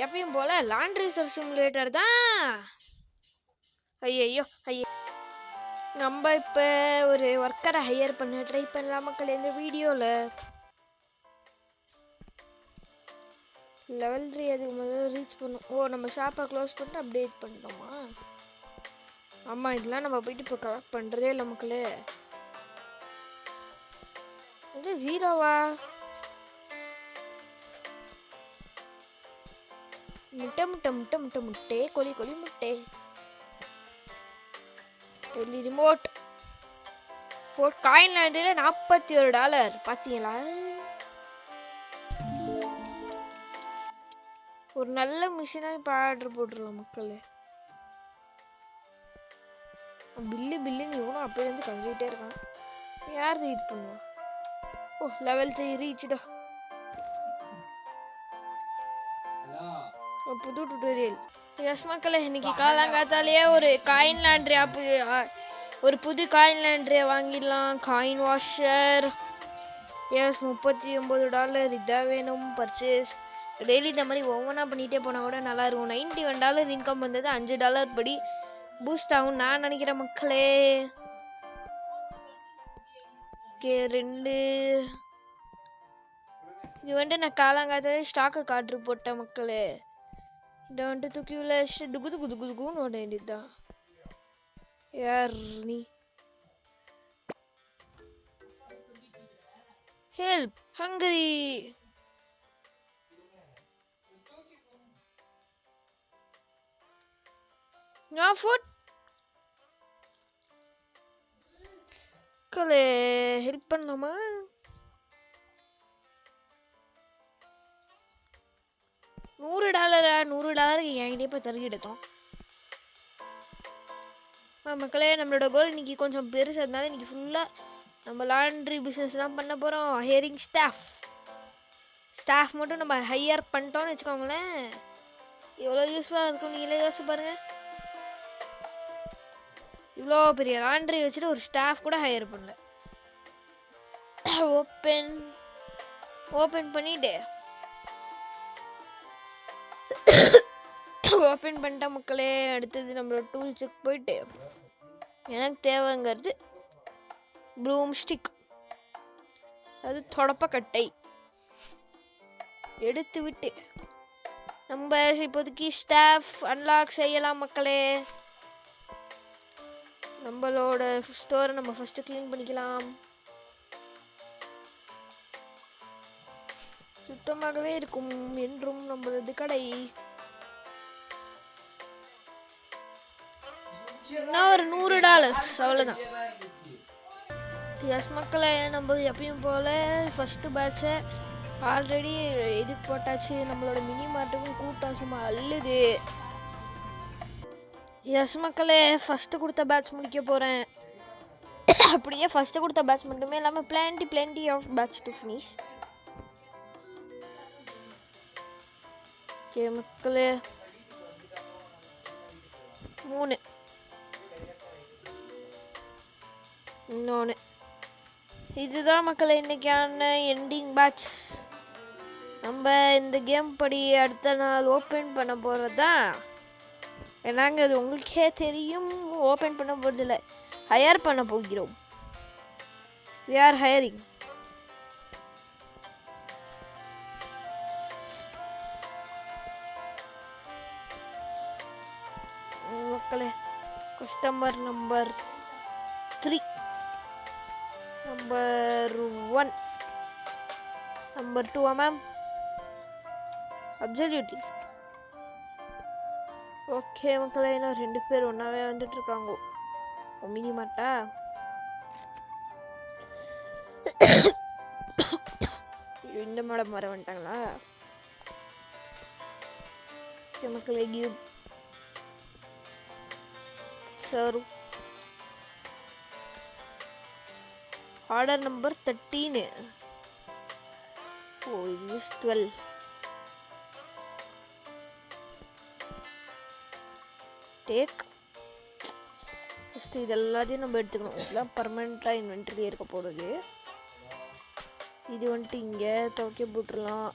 எப்பயும் போல laundry simulator தான். ஐயோ ஐயோ, நம்ம இப்போ ஒரு ஒர்க்கரை ஹையர் பண்ண ட்ரை பண்ணலாம் மக்கள். இந்த வீடியோவில் லெவல் 3 அதுக்கு முதல்ல ரீச் பண்ணும். ஓ, நம்ம ஷாப்பை க்ளோஸ் பண்ணிட்டு அப்டேட் பண்ணிட்டோமா? ஆமாம், இதெல்லாம் நம்ம போயிட்டு இப்போ கலெக்ட் பண்ணுறதே இல்லை மக்களே. இது 0வா? முட்டை முட்டை முட்டை முட்டை முட்டை கொலி கொலி முட்டை. டெல்லி ரிமோட் போட் காயின் லாண்டரியில் $41 பார்த்தீங்களா? ஒரு நல்ல மிஷினாக இப்போ ஆர்டர் போட்டுருலாம் மக்கள். பில்லு பில்லுன்னு இவனும் அப்போலேருந்து கழுவிட்டே இருக்கான். யார் ரீட் பண்ணுவான்? ஓ, லெவல் 3 ரீச்டா. புது டுட்டோரியல். எஸ் மக்களே, இன்னைக்கு காலாங்காத்தாலேயே ஒரு காயின் லாண்ட்ரி ஆப்பு, ஒரு புது காயின் லாண்ட்ரியை வாங்கிடலாம். Coin washer. எஸ், $39 இதாக வேணும் பர்ச்சேஸ். டெய்லி இந்த மாதிரி ஒவ்வொன்றா பண்ணிகிட்டே போனால் கூட நல்லா இருக்கும். $91 இன்கம் வந்தது. $5 படி பூஸ்ட் ஆகும் நான் நினைக்கிறேன் மக்களே. ஓகே, 2 இது வந்துட்டு நான் காலாங்காத்தாலே ஸ்டாக்கு கார்டு போட்டேன் மக்களே. இதை வந்துட்டு தூக்கி உள்ள டுகுது குது குதுன்னு ஓட வேண்டியதுதான். யார் நீ? Help hungry. நான் ஃபுட் மக்களே ஹெல்ப் பண்ணலாமா? $100 என்கிட்ட இப்போ தருகிட்டோம். மக்களே, நம்மளோட கோல் இன்னைக்கு கொஞ்சம் பெருசாக இருந்தாலும் இன்னைக்கு ஃபுல்லாக நம்ம லாண்ட்ரி பிஸ்னஸ் தான் பண்ண போகிறோம். ஹையரிங் ஸ்டாஃப் மட்டும் நம்ம ஹையர் பண்ணிட்டோம்னு வச்சுக்கோங்களேன், எவ்வளோ யூஸ்ஃபுல்லாக இருக்கும் நீங்களே யோசிச்சு பாருங்க. இவ்வளோ பெரிய லாண்ட்ரி வச்சுட்டு ஒரு ஸ்டாஃப் கூட ஹையர் பண்ணல. ஓப்பன் பண்ணிட்டு ஓப்பன் பண்ணிட்டா மக்களே. அடுத்தது நம்மளோட டூல்ஸுக்கு போயிட்டு எனக்கு தேவைங்கிறது ப்ரூம் ஸ்டிக், அது தொடப்பக்கட்டை எடுத்து விட்டு நம்ம இப்போதைக்கு ஸ்டாஃப் அன்லாக் செய்யலாம் மக்களே. நம்மளோட ஸ்டோரை நம்ம ஃபர்ஸ்ட் க்ளீன் பண்ணிக்கலாம். சுத்தமாகவே இருக்கும் என்றும் நம்மளது கடை. இன்னும் ஒரு $100 அவ்வளோதான். எஸ் மக்களே, நம்ம எப்பயும் போல ஃபர்ஸ்ட் பேட்சை ஆல்ரெடி இதுக்கு போட்டாச்சு. நம்மளோட மினி மார்ட்டுக்கும் கூட்டம் சும்மா அல்லுது. எஸ் மக்களே, ஃபர்ஸ்ட் கொடுத்த பேட்ச் முடிக்க போகிறேன். அப்படியே ஃபர்ஸ்ட் கொடுத்த பேட்ச் மட்டுமே இல்லாமல் plenty of batch to finish. Okay மக்களே, 3 இன்னொன்று இதுதான் மக்களே இன்னைக்கான எண்டிங் பேட்ச். நம்ம இந்த கேம் படி அடுத்த நாள் ஓப்பன் பண்ண போகிறது தான். ஏன்னாங்க அது உங்களுக்கே தெரியும், ஓப்பன் பண்ண போகிறதில்ல, ஹையர் பண்ண போகிறோம். we are hiring. மக்களே, customer number 3, number 1, number 2 ma'am. Absolutely okay மக்களே, இன்னும் 2 பேர் ஒன்றாவே வந்துட்டு இருக்காங்க. மினி மாட்டா இந்த மேடம் வர வந்துட்டாங்களா? மக்களே, கிவ் சர்வ் ஆர்டர் நம்பர் 13. ஓ, இது 12. டேக் ஃபஸ்ட்டு இது எல்லாத்தையும் நம்ம எடுத்துக்கணும். இதெல்லாம் பர்மனெண்ட்டாக இன்வென்ட்ரிலே இருக்க போகிறது. இது வந்துட்டு இங்கே துவைக்க போட்டுடலாம்.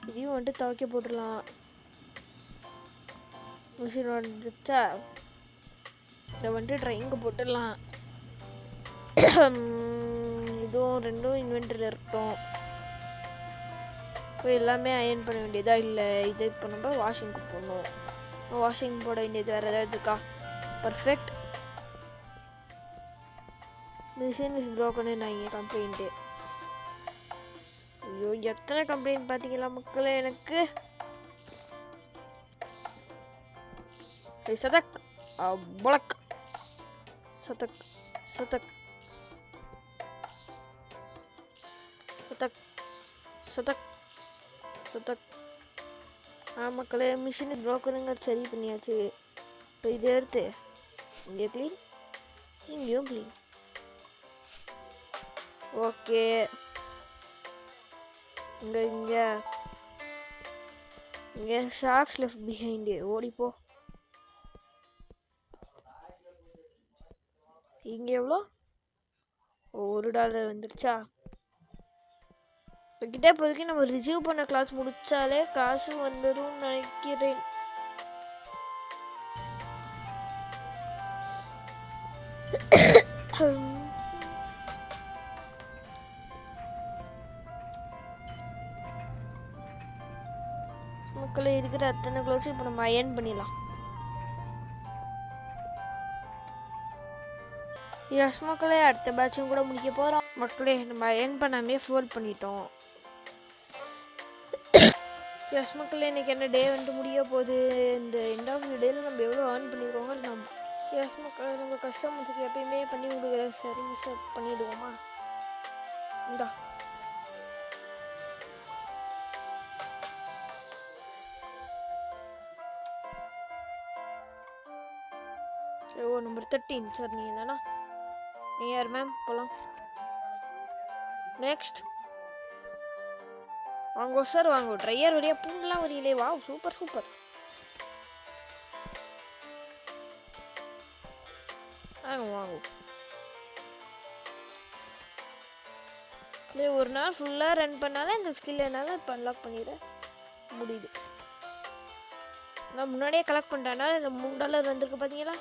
இதையும் வந்துட்டு துவைக்க போட்டுடலாம். மிஷின் வந்துச்சா, இதை வந்துட்டு ட்ரைங்க போட்டுடலாம். இதுவும் ரெண்டும் இன்வென்டரியில் இருக்கட்டும். இப்போ எல்லாமே அயன் பண்ண வேண்டியதா இல்லை. இதை இப்போ நம்ம வாஷிங்க்கு போடணும். வாஷிங் போட வேண்டியது வேறு ஏதாவது இருக்கா? பர்ஃபெக்ட். மிஷின் இஸ் ப்ரோக்கன் நான் இங்கே கம்ப்ளைண்ட்டு. ஐயோ எத்தனை கம்ப்ளைண்ட் பார்த்தீங்களா மக்களே எனக்கு. சதக் பொலக் சதக் சதக் சதக் சதக் சதக். மக்களே மிஷின் ப்ரோக்கனுங்க சரி பண்ணியாச்சு. இப்போ இதை எடுத்து இங்கே க்ளீன், இங்கேயும் க்ளீன். ஓகே இங்கே இங்கே இங்கே ஷாக்ஸ் லெஃப்ட் பிஹைண்டு. ஓடிப்போ. இங்கே எவ்வளோ? $1 வந்துருச்சா? கிட்ட இப்போதைக்கு நம்ம ரிசீவ் பண்ண கிளாஸ் முடிச்சாலே காசு வந்துடும் நினைக்கிறேன். மக்களே இருக்கிற அத்தனை க்ளோஸ் இப்போ நம்ம அயன் பண்ணிடலாம். எஸ் மக்களே, அடுத்த பேட்சும் கூட முடிக்க போகிறோம். மக்களே நம்ம அயன் பண்ணாமே ஃபோல்ட் பண்ணிட்டோம். எஸ் மக்களே, இன்னைக்கு என்ன டே வந்துட்டு முடிய போகுது. இந்த எண்ட் ஆஃப் த டேல நம்ம எவ்வளோ ஏர்ன் பண்ணிடுவோங்க நம்ம. எஸ் மக்களே, நம்ம கஸ்டமர்ஸுக்கு எப்பயுமே பண்ணி கொடுக்குற சர்வீஸை பண்ணிவிடுவோமா? இந்தா நம்பர் 13 சார். நீங்கள் தானா? நீங்கள் யார் மேம்? போகலாம். நெக்ஸ்ட் வாங்கோ சார் வாங்கோ. ட்ரையர் வழியா பூண்டெலாம் வரையிலே. வா சூப்பர் சூப்பர். வாங்க வாங்க. ஒரு நாள் ஃபுல்லாக ரன் பண்ணாலே இந்த ஸ்கில் என்னால் இப்போ அன்லாக் பண்ணிட முடியுது. நான் முன்னாடியே கலெக்ட் பண்ணிட்டேன்னா இந்த $3 வந்திருக்கு பார்த்தீங்களா?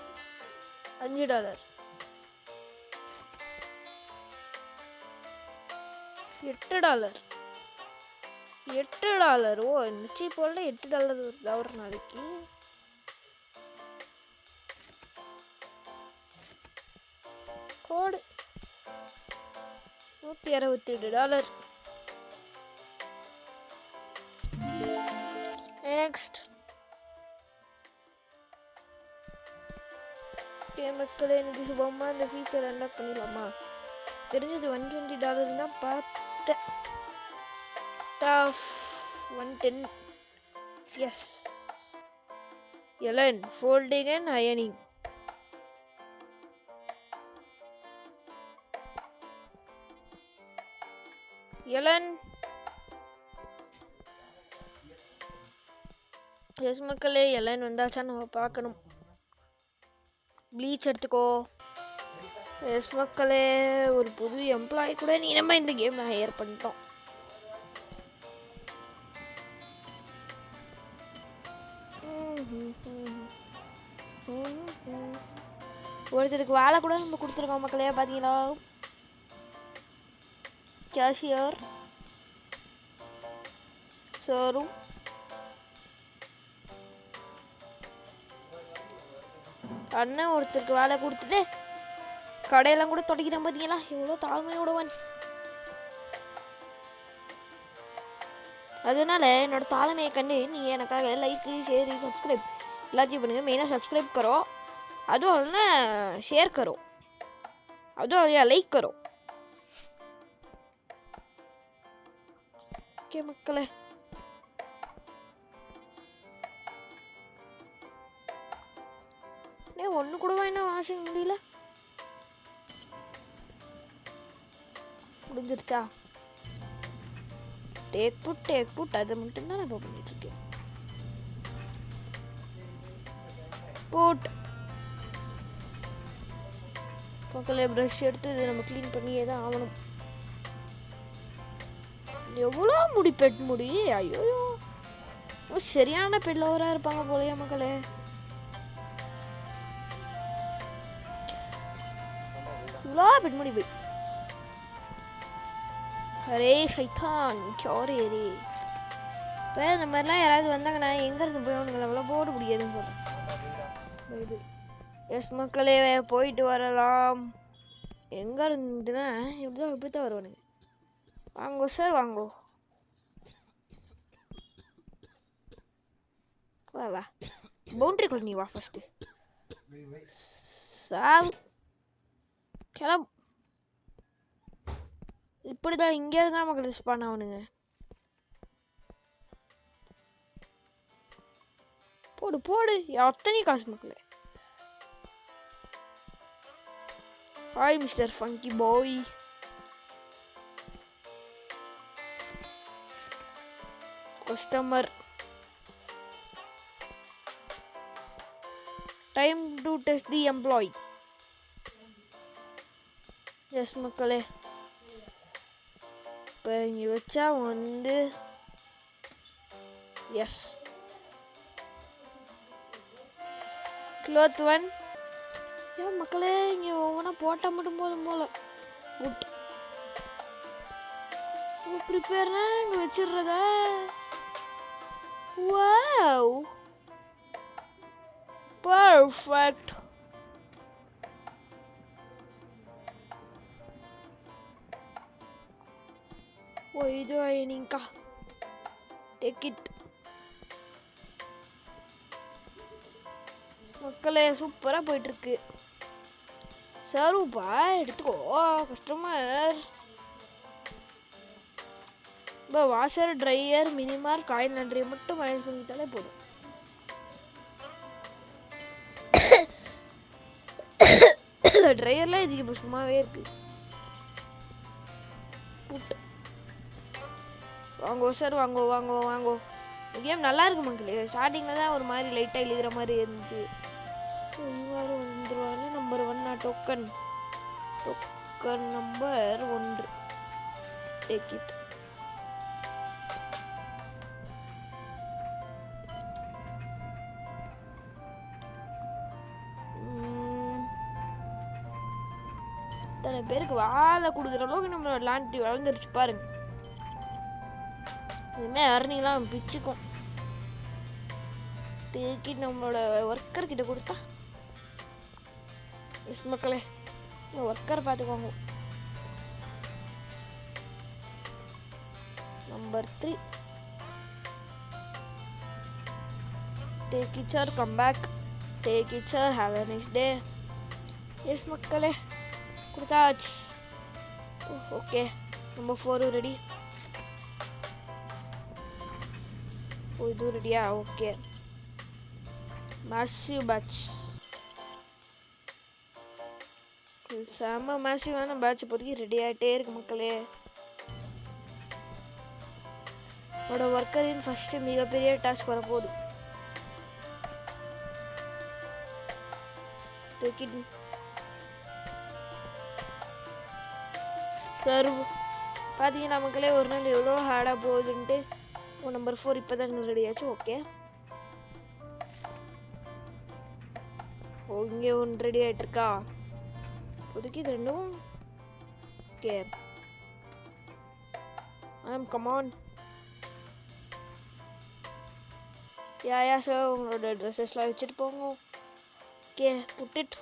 $5 $8. ஓ நிச்சயம் போல $8 வருது ஒரு நாளைக்கு. கோடு $167. நெக்ஸ்ட் மக்களே, எனக்கு சுபமாக இந்த ஃபீச்சர் அன்லாக் பண்ணிடலாமா? தெரிஞ்சது $120 தான் பார்த்தேன். 110. எஸ். எலன் ஃபோல்டிங் அண்ட் அயனிங். எலன். எஸ் மக்களே, எலன் வந்தாச்சா நம்ம பார்க்கணும். ப்ளீச் எடுத்துக்கோ. எஸ் மக்களே, ஒரு புது எம்ப்ளாயி கூட நீ நம்ம இந்த கேம் ஹையர் பண்ணிட்டோம். ஒருத்தருக்கு வேலை கூட நம்ம கொடுத்துருக்கோம் மக்களே. பார்த்தீங்களா? Cashier showroom. அண்ணன் ஒருத்தருக்கு வேலை கொடுத்துட்டு கடையெல்லாம் கூட தொடக்கிறேன். பார்த்தீங்களா எவ்வளோ தாழ்மையோடவன். அதனால என்னோட தாழ்மையை கண்டு நீங்கள் எனக்காக லைக் ஷேர் சப்ஸ்கிரைब எல்லாத்தையும் பண்ணுங்க. மெயினாக सब्सक्राइब करो, அதுவும் இல்லைன்னா ஷேர் करो, அதுவும் இல்லையா லைக் करो. ஓகே மக்களே, ஒன்று கூடவா என்ன வாஷிங் முடியல? முடிஞ்சிருச்சா? டேக் புட் அதை மட்டும் தான் நான் இப்போ பண்ணிட்டு இருக்கேன். புட் மக்களே, ப்ரஷ் எடுத்து இதை நம்ம க்ளீன் பண்ணியே தான் ஆகணும். எவ்வளோ முடி பெட் முடி. ஐயோ சரியான பெல்லோரா இருப்பாங்க போலயே மக்களே. இவ்வளோ பெட் முடி போய் அரே சைத்தான் கியோரே ரே. இப்போ இந்த மாதிரிலாம் யாராவது வந்தாங்கன்னா எங்கேருந்து போய் அவனுங்களை அவ்வளோ போட முடியாதுன்னு சொல்கிறேன். எஸ் மக்களே போயிட்டு வரலாம். எங்கே இருந்துன்னா இப்படி தான் வருவானுங்க. வாங்கோ சார் வாங்கோ. வா வா பவுண்டரி கொண்டு நீ வா ஃபஸ்ட்டு. சாவு கிளம்பு. இப்படிதான் இங்கே இருந்தால் மக்கள் ஸ்பான் ஆகணுங்க. போடு போடு அத்தனை காசு மக்களே. Hi mister funky boy. Customer time to test the employee. Yes மக்களே இப்போ இங்கே வச்சா வந்து எஸ் க்ளோத் ஒன். ஏன் மக்களே இங்கே ஒவ்வொன்றா போட்டால் மட்டும் போதும் போல. குட் ப்ரிப்பேர்னா இங்கே வச்சிடுறதா. Wow perfect. ஓ இது ஐனிங்கா டேக் இட். மக்களே சூப்பராக போயிட்டுருக்கு. சர்வுப்பா எடுத்துக்கோ கஸ்டமர். இப்போ வாஷர் ட்ரையர் மினிமார் காயின் லாண்ட்ரி மட்டும் மேனேஜ் பண்ணிட்டாலே போதும். ட்ரையர்லாம் இதுக்கு இப்போ சும்மாவே இருக்கு. வாங்கோ சார் வாங்கோ வாங்கோ வாங்கோ. கேம் நல்லா இருக்கு மக்களே. ஸ்டார்டிங்கில் தான் ஒரு மாதிரி லைட்டாக எழுதுகிற மாதிரி இருந்துச்சு. இவ்வாறு வந்துருவாங்க. Number 1 token number 1 take it. இத்தனை பேருக்கு வாழை கொடுக்குற அளவுக்கு நம்மளோட லாண்ட்ரி வளர்ந்துருச்சு பாருங்க. இதுமாதிரி அர்னிங்லாம் பிச்சுக்கும். டேக் இட் நம்மளோட ஒர்க்கர் கிட்ட கொடுத்தா. எஸ் மக்களே ஒர்க்கர் பார்த்துக்கோங்க. Number 3 take it sir come back. Take it sir have a nice day. Yes மக்களே கொடுத்தாச்சு. Okay number 4 ready. ஓ இது ரெடியா? Okay massive batch. செம்ம மேசிவான பேட்ச் இப்போதைக்கு ரெடி ஆகிட்டே இருக்கு மக்களே. என்னோட ஒர்க்கரின் ஃபஸ்ட்டு மிகப்பெரிய டாஸ்க் வரப்போகுது. சர்வ் பார்த்தீங்கன்னா மக்களே ஒரு நாள் எவ்வளோ ஹார்டாக போகுதுன்ட்டு. நம்பர் 4 இப்போ தான் ரெடி ஆச்சு. ஓகே ஓ இங்கே ஒன்று ரெடி ஆகிட்டுருக்கா. இப்போதைக்கு இது ரெண்டும் ஓகே. கமான் யா சார் உங்களோட ட்ரெஸ்ஸஸ்லாம் வச்சுட்டு போங்க. Okay put it.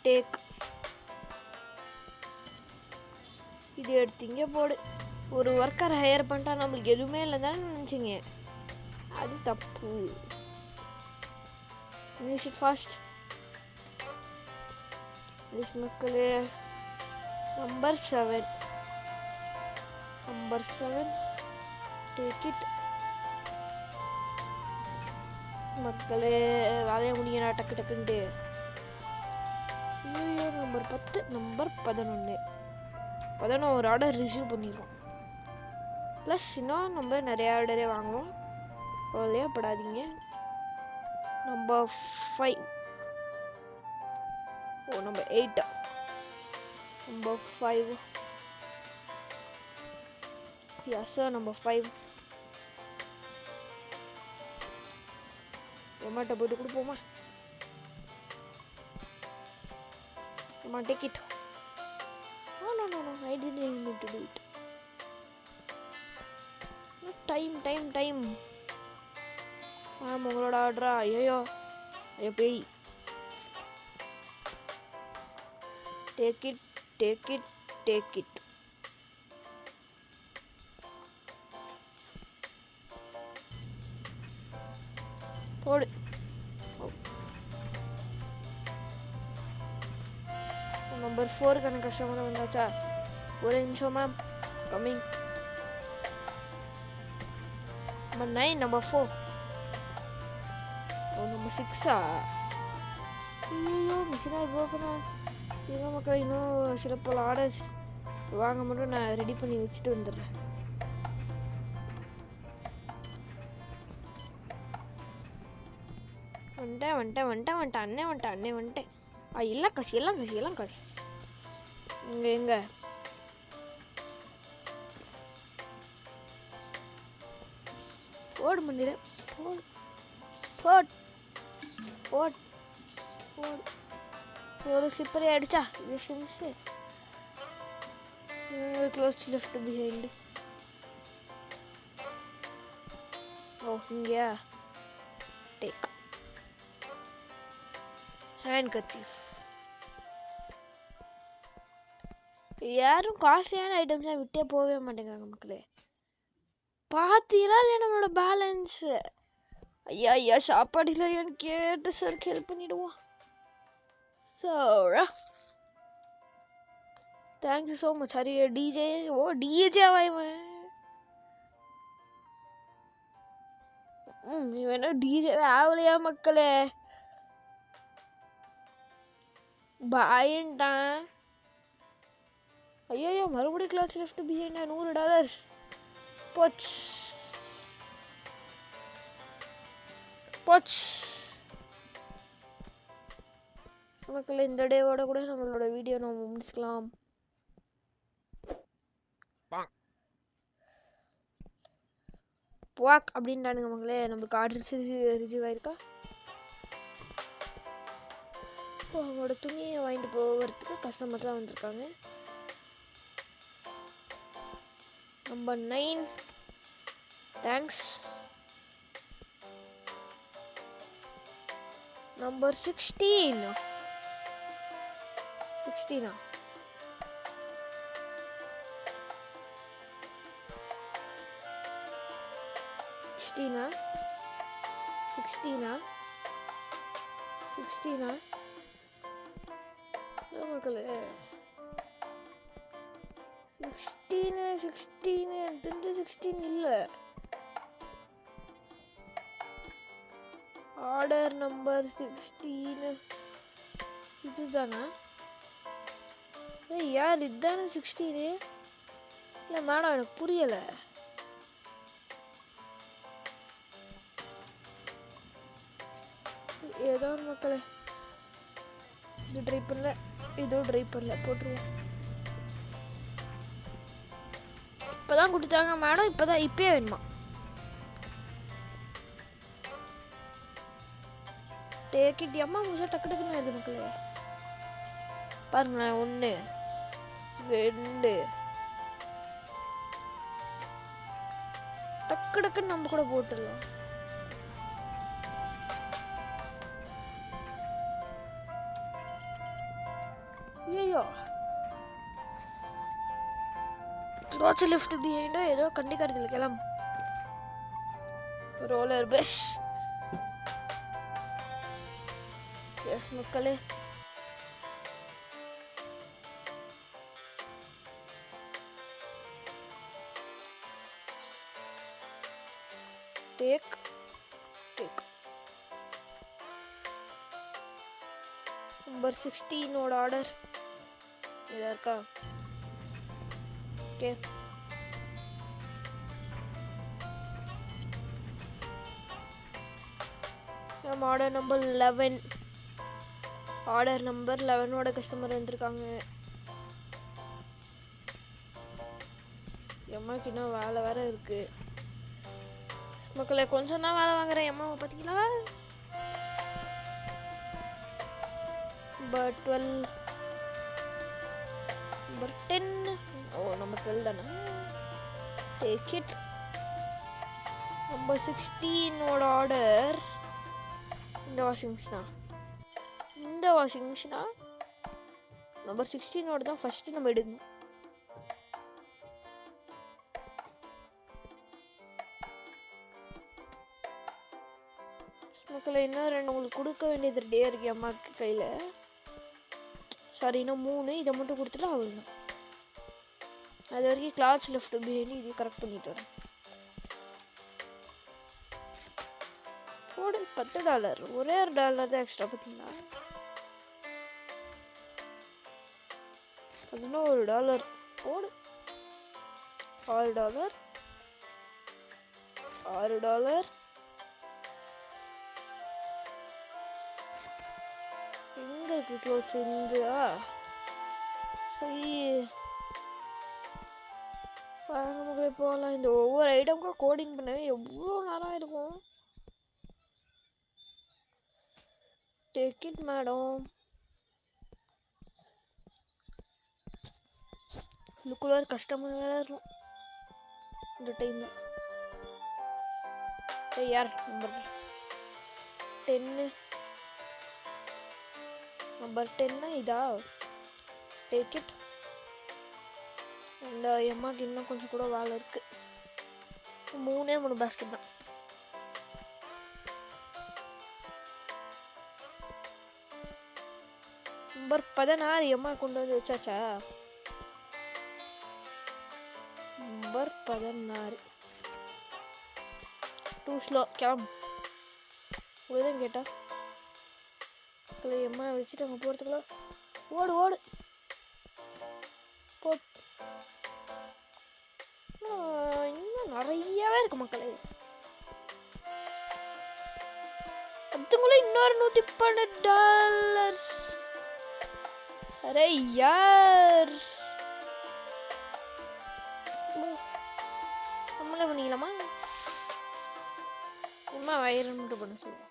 டேக் இது எடுத்தீங்க போடு. ஒரு ஒர்க்கரை ஹையர் பண்ணிட்டா நம்மளுக்கு எதுவுமே இல்லை தானே நினச்சிங்க. அது தப்பு. finish it fast. This மக்களே நம்பர் 7 take it. மக்களே வேலையை முடியணும் டக்கு டக்குன்ட்டு. ஐயோ நம்பர் 10 நம்பர் 11 ஆர்டர் ரிசீவ் பண்ணிடுவோம். ப்ளஸ் இன்னும் நம்ம நிறைய ஆர்டரே வாங்குவோம். கவலையப்படாதீங்க. நம்பர் 5 ஓ number 8 number 5 Yes sir, number 5. Yamata போட்டு கொடுப்போமா? Come on, take it. No, I didn't even need to do it. No, time. உங்களோட ஆர்டரா? ஐயோ பேய். Take it. போடு. நம்பர் 4 கணக்கு கஸ்டமர் வந்தாச்சா? ஒரு நிமிஷம் ma'am, coming. Number 9, number 4. Number 6ஆ? ஐயோ மிஷினாக போக்கணா. இதெல்லாம் மக்கள் இன்னும் சில பல ஆர்டர்ஸ் வாங்க மட்டும் நான் ரெடி பண்ணி வச்சுட்டு வந்துடுறேன். வந்துட்டேன் அண்ணே வந்துட்டேன். எல்லாம் காசு எங்க போடு மண்டியில போடு. ஒரு ஸ்லிப்பரே அடிச்சா இது சிம்ஸ். Close left behind. இங்கயா? Take handkerchief. யாரும் காஸ்ட்லியான ஐட்டம்ஸ்லாம் விட்டே போகவே மாட்டேங்கிறாங்க மக்களே. பார்த்தீங்களா இல்லையா நம்மளோட பேலன்ஸு? ஐயா சாப்பாடு இல்லையான்னு கேட்டு சார் ஹெல்ப் பண்ணிடுவோம். Sir thank you so much. சரி டிஜே. டிஜே வாய்வன் இவன் டிஜே ஆகலையா மக்களே? பாயின்ட்டான். ஐயோ மறுபடியும் கிளாஸ் லெஃப்ட் பிஹைண்ட். $100 போச்சு. மக்களே இந்த டேவோட கூட நம்மளோட வீடியோ நம்ம முடிச்சுக்கலாம். வாக் அப்படின்ட்டானுங்க மக்களே. நம்மளுக்கு ஆர்டர் ரிசீவ் ஆயிருக்கா? அவங்களோட துணியை வாங்கிட்டு போகிறதுக்கு கஸ்டமர்லாம் வந்திருக்காங்க. Number 9 thanks. நம்பர் 16 16 மக்களே 16 இல்லை. ஆர்டர் நம்பர் 16 இதுதானா? யார் இதுதானே 16? இல்லை மேடம் எனக்கு புரியலை. ஏதோ மக்களே இது ட்ரை பண்ணல, இதுவும் ட்ரை பண்ணல, போட்டுருவோம். இப்போதான் கொடுத்தாங்க மேடம், இப்பயே வேணுமா? டேக்கிட்டு அம்மா முழுசா டக்குன்னு வருது மக்களே. பாருங்க 1 2 டக்குன்னு நம்ம கூட போட்டுடலாம். ஐயோ க்ளோஸ் லெஃப்ட் பிஹைண்டோ ஏதோ கண்டிக்காரத்தில் கிளம்பு. Roller bus. எஸ் மக்களே டேக் நம்பர் 16 ஓட ஆர்டர் இதா இருக்கா? ஓகே நம்ம ஆர்டர் நம்பர் 11 ஓட கஸ்டமர் வந்திருக்காங்க. எம்மாக்கு இன்னும் வேலை வேற இருக்கு மக்களே. கொஞ்சம் தான் வேலை வாங்குறேன் எம்மாவை பார்த்தீங்களா. Number 12 number 10. ஓ நம்பர் 12 தானே. Take it. நம்பர் 16ஓட ஆர்டர். இந்த வாஷிங் மிஷினா நம்பர் 16ஓட தான் ஃபர்ஸ்ட் நம்ம எடுக்கணும். மக்களே இன்னும் 2 உங்களுக்கு கொடுக்க வேண்டியது ரெடியாக இருக்கு அம்மாவுக்கு கையில். சாரி இன்னும் 3. இதை மட்டும் கொடுத்துட்டு அவ்வளோதான். அது வரைக்கும் கிளாஸ் லெஃப்ட் பிரியாணி இது கரெக்ட் பண்ணிட்டு வரேன். போடு $10. ஒரே ஒரு டாலர் தான் எக்ஸ்ட்ரா பார்த்தீங்களா. $11 போடு. $6 $6. எங்க இருக்கு க்ளோத்ஸ் இந்தியா. சரி நமக்கு போகலாம். இந்த ஒவ்வொரு ஐட்டமுக்கும் கோடிங் பண்ணவே எவ்வளோ நேரம் இருக்கும். Take it madam. இதுக்குள்ள கஸ்டமர் வேற இருக்கும் இந்த டைம்ல. யார் நம்பர் 10 நம்பர் 10 இதா. Take it. அந்த எம்மாக்கு இன்னும் கொஞ்சம் கூட வேலை இருக்கு. 3 பேஸ்கெட் தான். நம்பர் 16 எம்மா கொண்டு வந்து வச்சாச்சா. நம்பர் 16 டூ ஸ்லோ கேம் உதவும் கேட்டா. எம்மா வச்சுட்டு அங்கே போகிறதுக்குள்ள ஓடு ஓடு போ. இன்னும் நிறையவே இருக்கு மக்களே. அதுக்குள்ள இன்னொரு $112. அரே யார் நம்மளே பண்ணிக்கலாமா. அம்மா வயிறு மட்டும் பண்ண சொல்லுவோம்.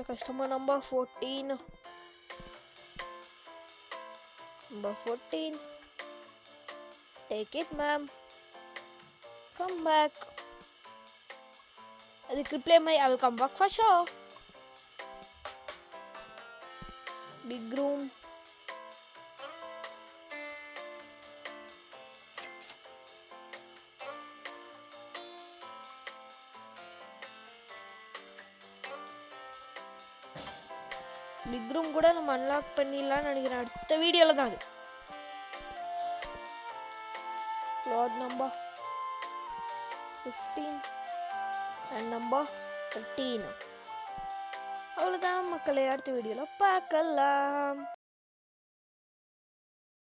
Customer number 14. Number 14. Take it, ma'am. Come back. I'll play my. I will come back for sure. Big room. Big room கூட நம்ம அன்லாக் பண்ணிடலாம்னு நினைக்கிறேன் அடுத்த வீடியோவில் தான். அது லாட் நம்பர் 15 அண்ட் நம்பர் 13. அவ்வளோதான் மக்களே, அடுத்த வீடியோவில் பார்க்கலாம்.